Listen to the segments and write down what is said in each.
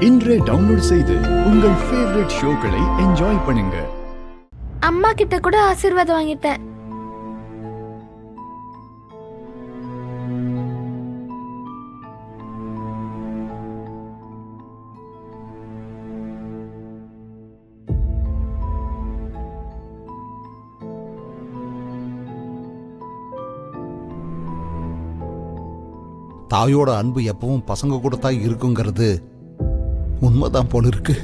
இன்றே டவுன்லோட் செய்து உங்கள் ஃபேவரட் ஷோக்களை என்ஜாய் பண்ணுங்க. அம்மா கிட்ட கூட ஆசீர்வாதம் வாங்கிட்டேன். தாயோட அன்பு எப்பவும் பசங்க கூட தான் இருக்குங்கிறது உண்மைதான் போல இருக்கு.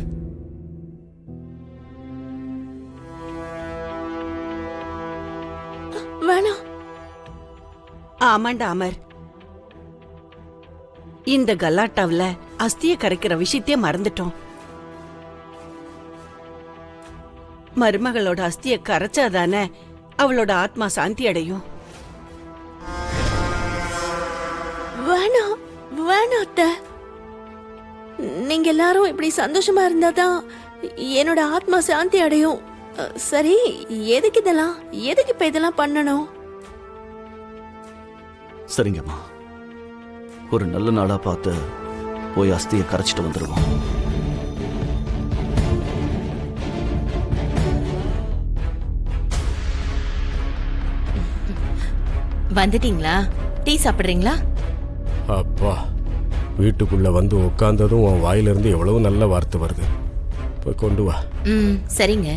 வேணாம். ஆமாண்டா அமர், இந்த கல்லாட்டாவில அஸ்திய கரைக்கிற விஷயத்தையே மறந்துட்டோம். மருமகளோட அஸ்திய கரைச்சாதானே அவளோட ஆத்மா சாந்தி அடையும். வேணாம் வேணாம் அத்தை, நீங்க எல்லாரும் இப்படி சந்தோஷமா இருந்தாதான் என்னோட ஆத்மா சாந்தி அடையும். சரி, எதுக்கு இப்ப இதெல்லாம் பண்ணணும்? சரிங்கம்மா, ஒரு நல்ல நாளா பார்த்து போய் அஸ்தியை கரைச்சிட்டு வந்துடுவோம். வந்துட்டீங்களா? டீ சாப்பிடுறீங்களா? அப்பா, வீட்டுக்குள்ள வந்து உட்கார்ந்ததும் உன் வாயிலிருந்து எவ்வளவு நல்ல வார்த்தை வருது. போய் கொண்டு வா. சரிங்க.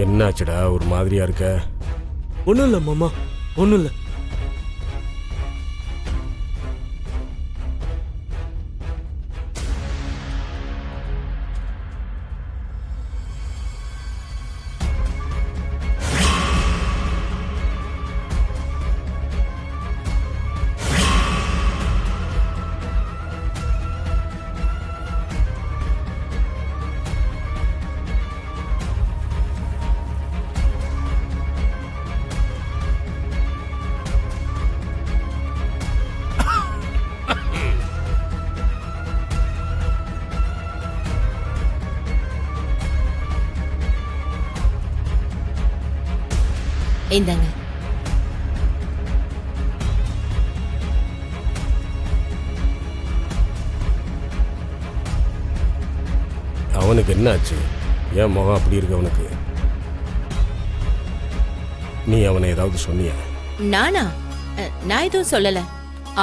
என்னாச்சுடா ஒரு மாதிரியா இருக்க? ஒன்றும் இல்லை மாமா, ஒன்றும் இல்லை. இந்தாங்க. அவனுக்கு என்னாச்சு? ஏன் முகம் அப்படி இருக்கு அவனுக்கு? நீ அவனை ஏதாவது சொன்னியா? நானா? நான் எதுவும் சொல்லல.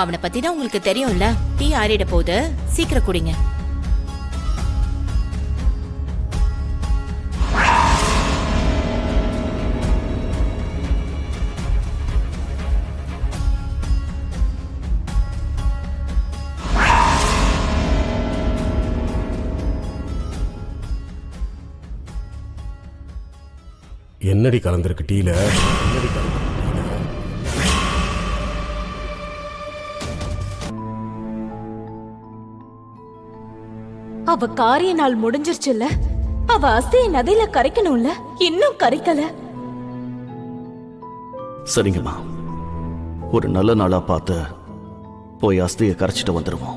அவனை பத்தி தான் உங்களுக்கு தெரியும்ல. டீ ஆறிட போது, சீக்கிரம் குடிங்க. என்னடி கலந்துருக்கு டீல? அவ காரிய நாள் முடிஞ்சிருச்சுல்ல, அவ அஸ்தியை நதியில கரைக்கணும்ல, இன்னும் கரைக்கல. சரிங்கம்மா, ஒரு நல்ல நாளா பார்த்து போய் அஸ்தியை கரைச்சிட்டு வந்துடுவோம்.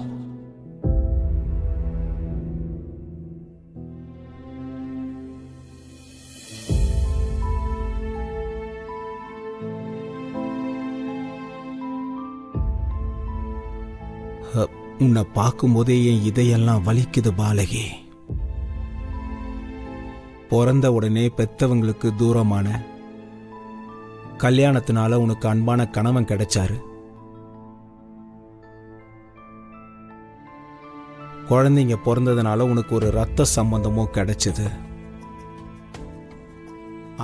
உன்னை பார்க்கும்போதே என் இதயெல்லாம் வலிக்குது பாலகி. பிறந்த உடனே பெத்தவங்களுக்கு தூரமான, கல்யாணத்தினால உனக்கு அன்பான கணவன் கிடைச்சாரு. குழந்தைங்க பிறந்ததுனால உனக்கு ஒரு ரத்த சம்பந்தமும் கிடைச்சது.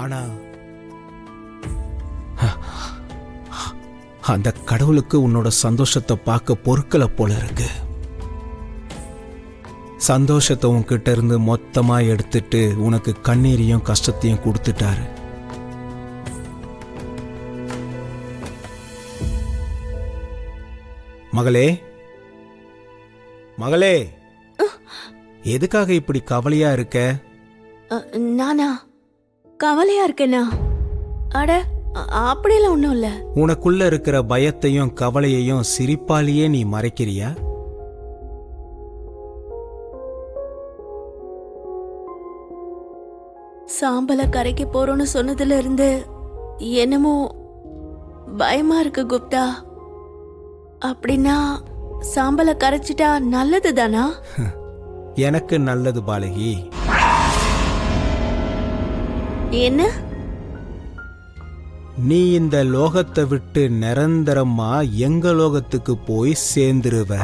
ஆனா அந்த கடவுளுக்கு உன்னோட சந்தோஷத்தை பார்க்க பொறுக்கல போல இருக்கு. சந்தோஷத்தை உன்கிட்ட இருந்து மொத்தமா எடுத்துட்டு உனக்கு கண்ணீரையும் கஷ்டத்தையும் கொடுத்துட்டாரு. மகளே, மகளே, எதுக்காக இப்படி கவலையா இருக்க? நானா கவலையா இருக்கேனா? அட அப்படியெல்லாம் ஒண்ணும் இல்ல. உனக்குள்ள இருக்கிற பயத்தையும் கவலையையும் சிரிப்பாலேயே நீ மறைக்கிறியா? சாம்பல கரைக்கு போறோம்னு சொன்னதுல இருந்து என்னமோ பயமா இருக்கு குப்தா. அப்படின்னா சாம்பல கரைச்சிட்டா நல்லது தானா? எனக்கு நல்லது பாலகி. என்ன? நீ இந்த லோகத்தை விட்டு நிரந்தரமா எங்க லோகத்துக்கு போய் சேர்ந்துருவ.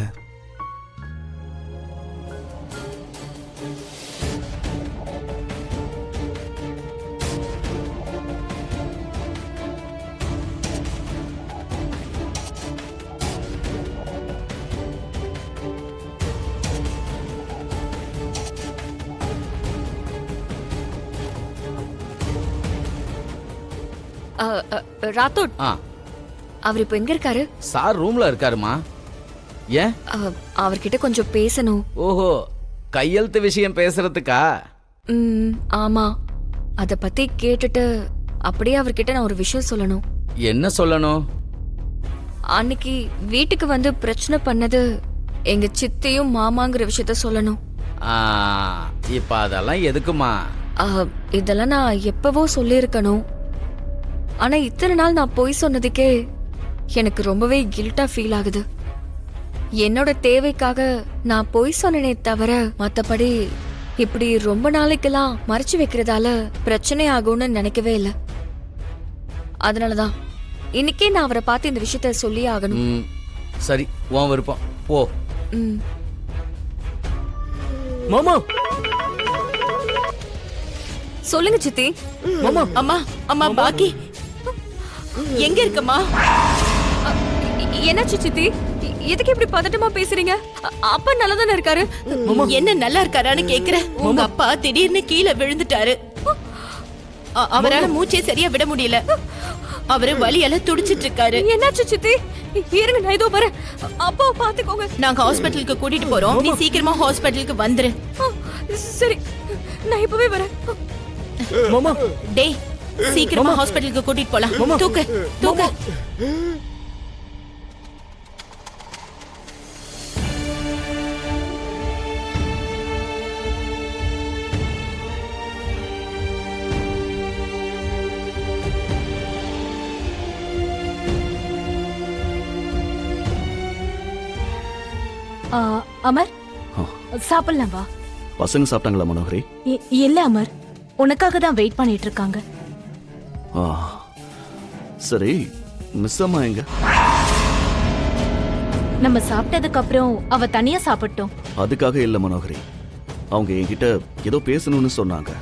ராத்தோட், ஆ அவர் இப்போ எங்க இருக்காரு? சார் ரூம்ல இருக்காருமா. ஏன்? அவர்கிட்ட கொஞ்சம் பேசணும். ஓஹோ, கையெழுத்து விஷயம் பேசுறதுக்கா? ஆமா, அத பத்தி கேட்டுட்டு அப்படியே அவர்கிட்ட நான் ஒரு விஷயம் சொல்லணும். என்ன சொல்லணும்? அன்னைக்கு வீட்டுக்கு வந்து பிரச்சனை பண்ணது எங்க சித்தியும் மாமாங்கிற விஷயத்த சொல்லணும். ஆ, இப்ப அதெல்லாம் எதுக்குமா? இதெல்லாம் நான் எப்பவோ சொல்லியிருக்கணும். ஆனா இத்தனை நாள் நான் பொய் சொன்னதுக்கே எனக்கு ரொம்பவே கில்ட்டா ஃபீல் ஆகுது. என்னோட தேவைக்காக நான் பொய் சொன்னனே தவிர மத்தபடி இப்படி ரொம்ப நாளைக்கெல்லாம் மறைச்சு வைக்கிறதால பிரச்சனை ஆகும்னு நினைக்கவே இல்லை. அதனாலதான் இன்னைக்கே நான் அவரை பார்த்து இந்த விஷயத்த சொல்லி ஆகணும். சரி, உன் விருப்பம், போ. மாமா சொல்லுங்க சித்தி. மாமா அம்மா அம்மா பாக்கி எங்க இருக்கம்மா? என்னாச்சு சித்தி? எதுக்கு இப்படி பதட்டமா பேசுறீங்க? அப்பா நல்லா தானே இருக்காரு. என்ன நல்லா இருக்காரான்னு கேக்குற? உங்க அப்பா திடீர்னு கீழே விழுந்துட்டாரு. அவரால மூச்சே சரியா விட முடியல. அவரு வலியால துடிச்சிட்டு இருக்காரு. என்னாச்சு சித்தி? இருங்க, நான் இதோ வரேன். அப்பா பாத்துக்கோங்க. நாங்க ஹாஸ்பிட்டலுக்கு கூட்டிட்டு போறோம். நீ சீக்கிரமா ஹாஸ்பிட்டலுக்கு வந்துரு. சரி, நான் இப்பவே வரேன். மாமா டேய், சீக்கிரமா ஹாஸ்பிட்டலுக்கு கூட்டிட்டு போலாம். தூக்கு தூக்கு. அமர், சாப்பிடலாம் வா. பசங்க சாப்பிட்டாங்களா மனோகரி? இல்ல அமர், உனக்காக தான் வெயிட் பண்ணிட்டு இருக்காங்க. ஆ, சரி, மிஸ் அம்மா எங்க? நம்ம சாப்பிட்டதுக்கு அப்புறம் அவ தனியா சாப்பிட்டோம். அதுக்காக இல்ல மனோகரி, அவங்க என்கிட்ட ஏதோ பேசணும்னு சொன்னாங்க.